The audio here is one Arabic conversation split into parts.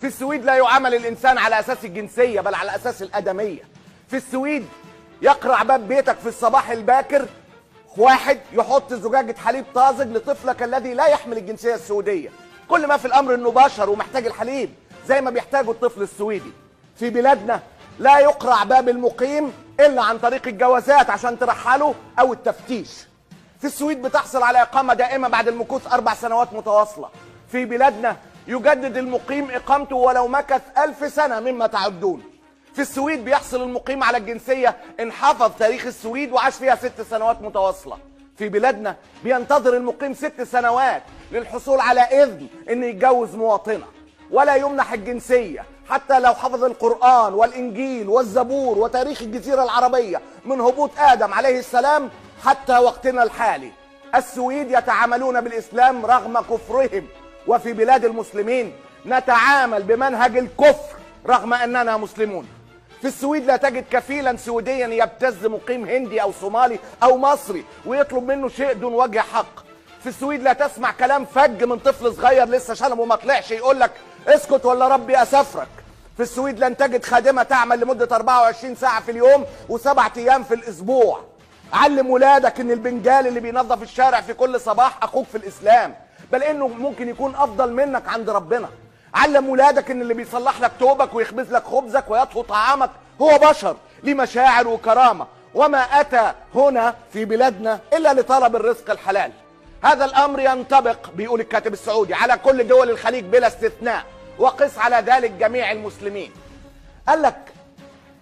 في السويد لا يعامل الإنسان على أساس الجنسية بل على أساس الأدمية. في السويد يقرع باب بيتك في الصباح الباكر واحد يحط زجاجة حليب طازج لطفلك الذي لا يحمل الجنسية السويدية. كل ما في الأمر أنه بشر ومحتاج الحليب زي ما بيحتاجه الطفل السويدي. في بلادنا لا يقرع باب المقيم إلا عن طريق الجوازات عشان ترحله أو التفتيش. في السويد بتحصل على إقامة دائمة بعد المكوث 4 سنوات متواصلة. في بلادنا يجدد المقيم إقامته ولو مكث 1000 سنة مما تعدون. في السويد بيحصل المقيم على الجنسية إن حفظ تاريخ السويد وعاش فيها 6 سنوات متواصلة. في بلادنا بينتظر المقيم 6 سنوات للحصول على إذن إن يتجوز مواطنة، ولا يمنح الجنسية حتى لو حفظ القرآن والإنجيل والزبور وتاريخ الجزيرة العربية من هبوط آدم عليه السلام حتى وقتنا الحالي. السويد يتعاملون بالإسلام رغم كفرهم، وفي بلاد المسلمين نتعامل بمنهج الكفر رغم أننا مسلمون. في السويد لا تجد كفيلا سويديا يبتز مقيم هندي أو صومالي أو مصري ويطلب منه شيء دون وجه حق. في السويد لا تسمع كلام فج من طفل صغير لسه شنبه ما طلعش يقول لك اسكت ولا ربي أسافرك. في السويد لن تجد خادمة تعمل لمدة 24 ساعة في اليوم و7 أيام في الأسبوع. علم ولادك ان البنجال اللي بينظف الشارع في كل صباح اخوك في الاسلام، بل انه ممكن يكون افضل منك عند ربنا. علم ولادك ان اللي بيصلح لك توبك ويخبز لك خبزك ويطهو طعامك هو بشر ليه مشاعر وكرامة، وما اتى هنا في بلادنا الا لطلب الرزق الحلال. هذا الامر ينطبق بيقول الكاتب السعودي على كل دول الخليج بلا استثناء، وقس على ذلك جميع المسلمين. قال لك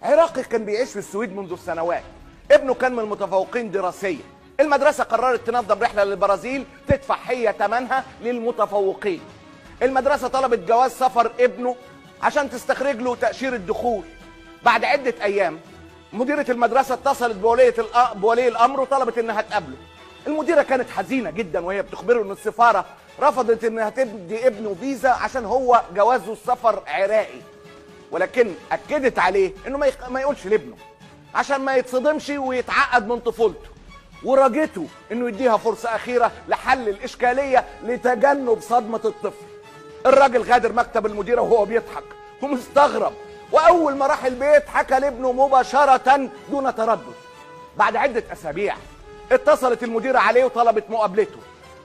عراقي كان بيعيش في السويد منذ سنوات، ابنه كان من المتفوقين دراسيا. المدرسة قررت تنظم رحلة للبرازيل تدفع هي ثمنها للمتفوقين. المدرسة طلبت جواز سفر ابنه عشان تستخرج له تأشيرة دخول. بعد عدة أيام مديرة المدرسة اتصلت بولي الأمر وطلبت إنها تقابله. المديرة كانت حزينة جدا وهي بتخبره إن السفارة رفضت إنها تدي ابنه فيزا عشان هو جوازه السفر عراقي، ولكن أكدت عليه إنه ما يقولش لابنه عشان ما يتصدمش ويتعقد من طفولته، ورجته انه يديها فرصة اخيرة لحل الاشكالية لتجنب صدمة الطفل. الراجل غادر مكتب المديرة وهو بيضحك ومستغرب، واول ما راح البيت حكى لابنه مباشرة دون تردد. بعد عدة اسابيع اتصلت المديرة عليه وطلبت مقابلته.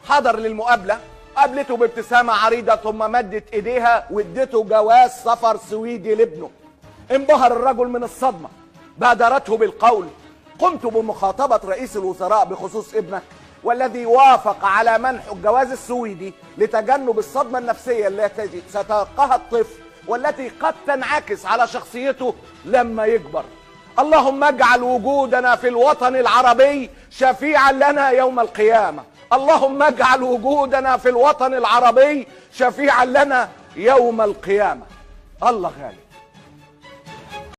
حضر للمقابلة، قابلته بابتسامة عريضة ثم مدت ايديها وادته جواز سفر سويدي لابنه. انبهر الرجل من الصدمة، بادرته بالقول: قمت بمخاطبة رئيس الوزراء بخصوص ابنك، والذي وافق على منح الجواز السويدي لتجنب الصدمة النفسية التي ستلقاها الطفل والتي قد تنعكس على شخصيته لما يكبر. اللهم اجعل وجودنا في الوطن العربي شفيعا لنا يوم القيامة. اللهم اجعل وجودنا في الوطن العربي شفيعا لنا يوم القيامة. الله غالب.